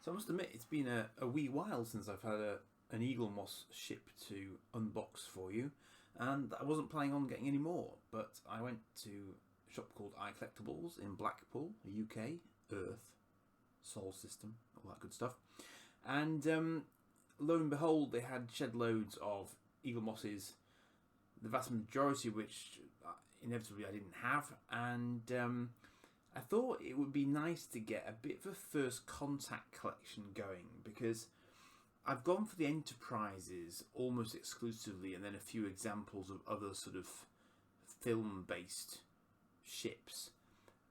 So I must admit, it's been a wee while since I've had an Eaglemoss ship to unbox for you, and I wasn't planning on getting any more, but I went to a shop called iCollectibles in Blackpool, UK, Earth, Sol System, all that good stuff, and lo and behold, they had shed loads of Eaglemosses, the vast majority of which inevitably I didn't have, and I thought it would be nice to get a bit of a first contact collection going, because I've gone for the Enterprises almost exclusively, and then a few examples of other sort of film-based ships,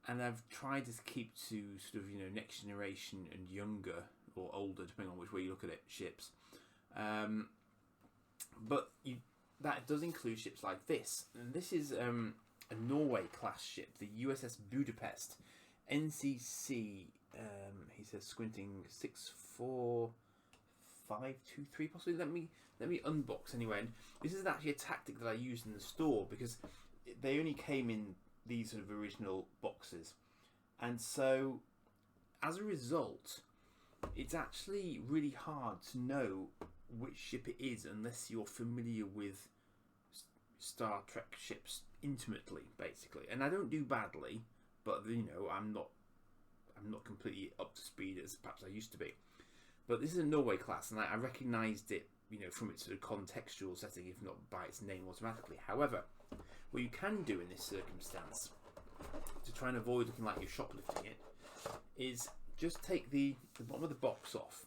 and I've tried to keep to sort of, you know, next generation and younger or older, depending on which way you look at it, ships. But that does include ships like this, and this is a Norway class ship, the USS Budapest, NCC. He says squinting 64523 possibly. Let me unbox anyway. And this is actually a tactic that I used in the store because they only came in these sort of original boxes, and so as a result, it's actually really hard to know which ship it is unless you're familiar with Star Trek ships intimately, basically. And I don't do badly, but you know, I'm not completely up to speed as perhaps I used to be. But this is a Norway class, and I recognised it, you know, from its sort of contextual setting, if not by its name automatically. However, what you can do in this circumstance to try and avoid looking like you're shoplifting it is just take the bottom of the box off,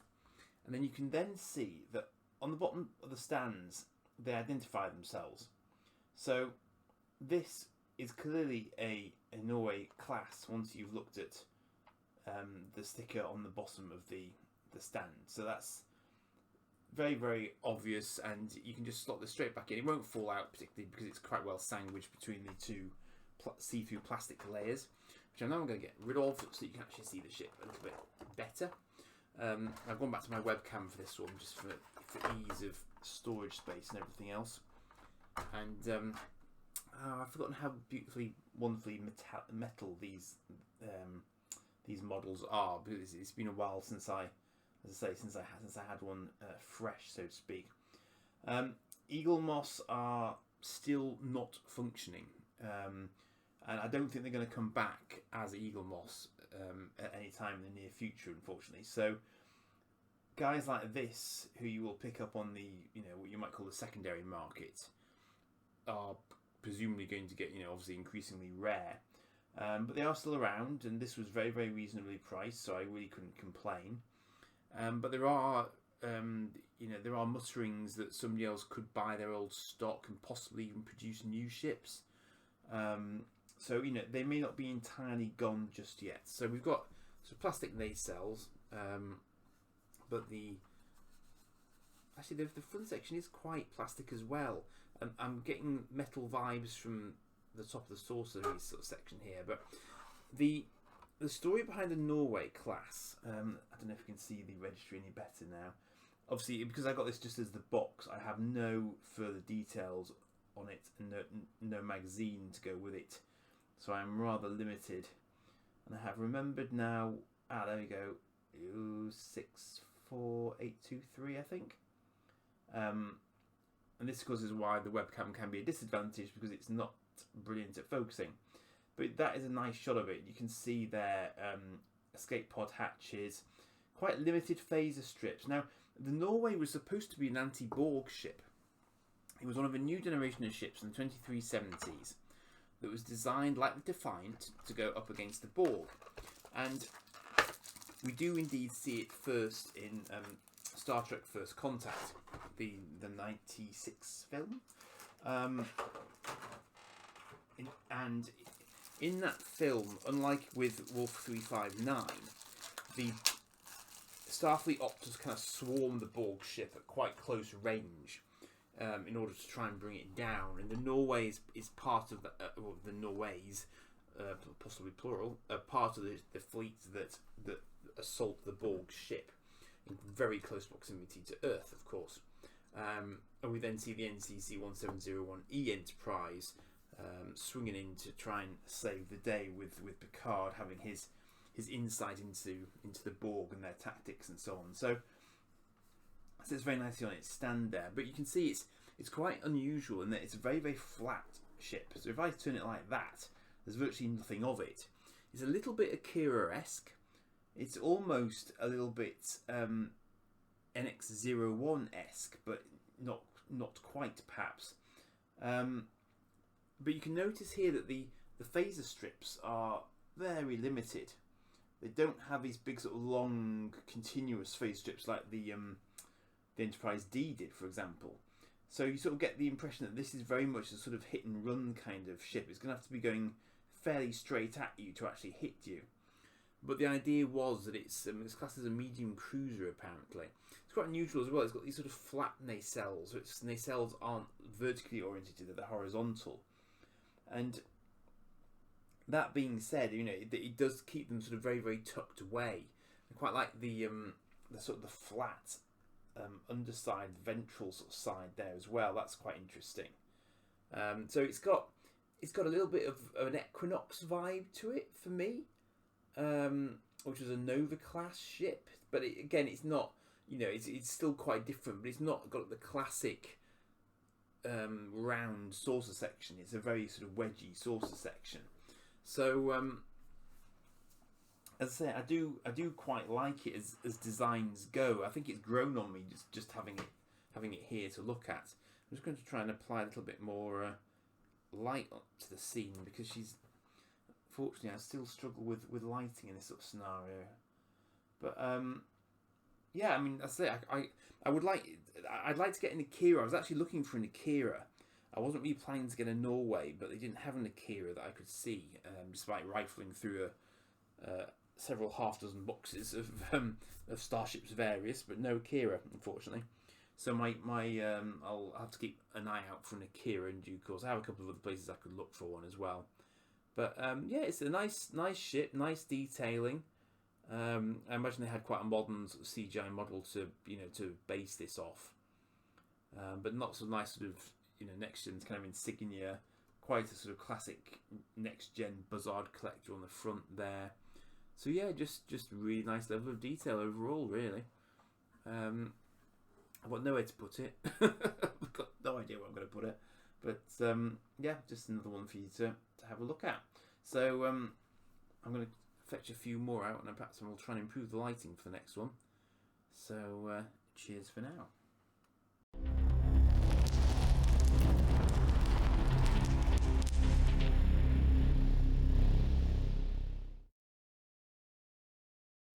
and then you can then see that on the bottom of the stands they identify themselves. So this is clearly a Norway class once you've looked at the sticker on the bottom of the stand. So that's very, very obvious, and you can just slot this straight back in. It won't fall out particularly because it's quite well sandwiched between the two see-through plastic layers, which I'm now going to get rid of so you can actually see the ship a little bit better. I've gone back to my webcam for this one just for ease of storage space and everything else. And I've forgotten how beautifully, wonderfully metal these models are, because it's been a while since I had one fresh, so to speak. Eaglemoss are still not functioning, and I don't think they're going to come back as Eaglemoss at any time in the near future, unfortunately. So guys like this, who you will pick up on the, you know, what you might call the secondary market, are presumably going to get, you know, obviously increasingly rare, but they are still around, and this was very, very reasonably priced, so I really couldn't complain. But there are, you know, there are mutterings that somebody else could buy their old stock and possibly even produce new ships. So, you know, they may not be entirely gone just yet. So we've got some plastic nacelles, but actually the front section is quite plastic as well. I'm getting metal vibes from the top of the saucer sort of section here, but the story behind the Norway class, I don't know if you can see the registry any better now. Obviously, because I got this just as the box, I have no further details on it and no magazine to go with it, so I'm rather limited. And I have remembered now. There we go. 64823, I think. And this, of course, is why the webcam can be a disadvantage, because it's not brilliant at focusing. But that is a nice shot of it. You can see there escape pod hatches, quite limited phaser strips. Now, the Norway was supposed to be an anti-Borg ship. It was one of a new generation of ships in the 2370s that was designed, like the Defiant, to go up against the Borg. And we do indeed see it first in Star Trek First Contact, the 96 film. And in that film, unlike with Wolf 359, the Starfleet Opters kind of swarm the Borg ship at quite close range in order to try and bring it down. And the Norway is part of the Norways, possibly plural, part of the fleet that assault the Borg ship in very close proximity to Earth, of course. And we then see the NCC-1701E Enterprise swinging in to try and save the day, with Picard having his his insight into the Borg and their tactics and so on. So it's very nicely on its stand there, but you can see it's quite unusual in that it's a very, very flat ship. So if I turn it like that, there's virtually nothing of it. It's a little bit Akira-esque. It's almost a little bit NX-01-esque, but not quite, perhaps. But you can notice here that the phaser strips are very limited. They don't have these big sort of long continuous phase strips like the Enterprise D did, for example. So you sort of get the impression that this is very much a sort of hit and run kind of ship. It's going to have to be going fairly straight at you to actually hit you. But the idea was that it's classed as a medium cruiser, apparently. It's quite unusual as well. It's got these sort of flat nacelles. Its nacelles aren't vertically oriented, they're horizontal. And that being said, you know, it does keep them sort of very, very tucked away. I quite like the sort of the flat underside ventral sort of side there as well. That's quite interesting. So it's got a little bit of an Equinox vibe to it for me, which was a Nova class ship. But again, it's not, you know, it's still quite different. But it's not got the classic round saucer section. It's a very sort of wedgy saucer section. So as I say, I do quite like it as designs go. I think it's grown on me just having it here to look at. I'm just going to try and apply a little bit more light to the scene, because fortunately I still struggle with lighting in this sort of scenario. But yeah, I mean, I say I'd like to get an Akira. I was actually looking for an Akira. I wasn't really planning to get a Norway, but they didn't have an Akira that I could see, despite rifling through several half dozen boxes of starships various, but no Akira, unfortunately. So I'll have to keep an eye out for an Akira in due course. I have a couple of other places I could look for one as well. But yeah, it's a nice ship, nice detailing. I imagine they had quite a modern sort of CGI model to base this off, but not so nice sort of next gen's kind of insignia. Quite a sort of classic next gen Buzzard collector on the front there. So yeah, just really nice level of detail overall, really. I've got nowhere to put it. I've got no idea where I'm going to put it. But yeah, just another one for you to have a look at. So I'm going to fetch a few more out, and perhaps we'll try and improve the lighting for the next one. So cheers for now.